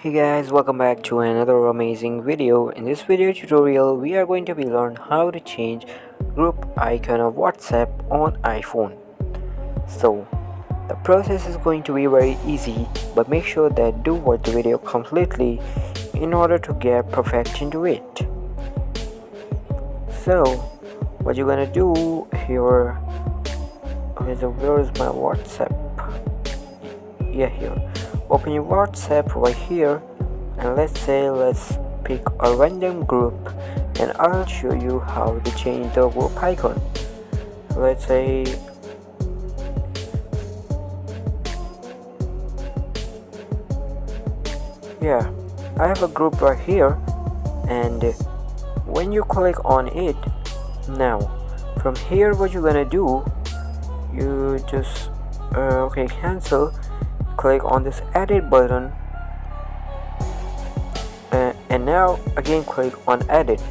Hey guys, welcome back to another amazing video. In this video tutorial, we are going to be learn how to change group icon of WhatsApp on iPhone. So, the process is going to be very easy, but make sure that do watch the video completely in order to get perfect into it. So, what you're gonna do here is where is my WhatsApp? Yeah, here. Open your WhatsApp right here, and let's pick a random group, and I'll show you how to change the group icon. Let's say yeah, I have a group right here, and when you click on it, now from here what you're gonna do, you just cancel, click on this edit button, and now again click on edit,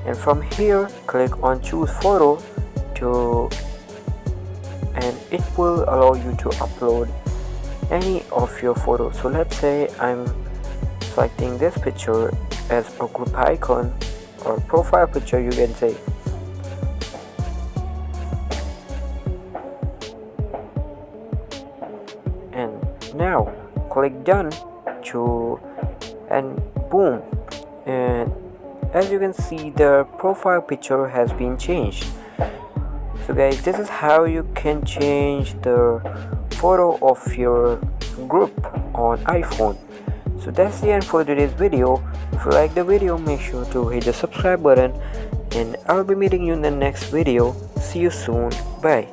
and from here click on choose photo and it will allow you to upload any of your photos. So let's say I'm selecting this picture as a group icon or profile picture, you can say. And now click done and boom, and as you can see, the profile picture has been changed. So guys, this is how you can change the photo of your group on iPhone. So that's the end for today's video. If you like the video, make sure to hit the subscribe button, and I'll be meeting you in the next video. See you soon. Bye.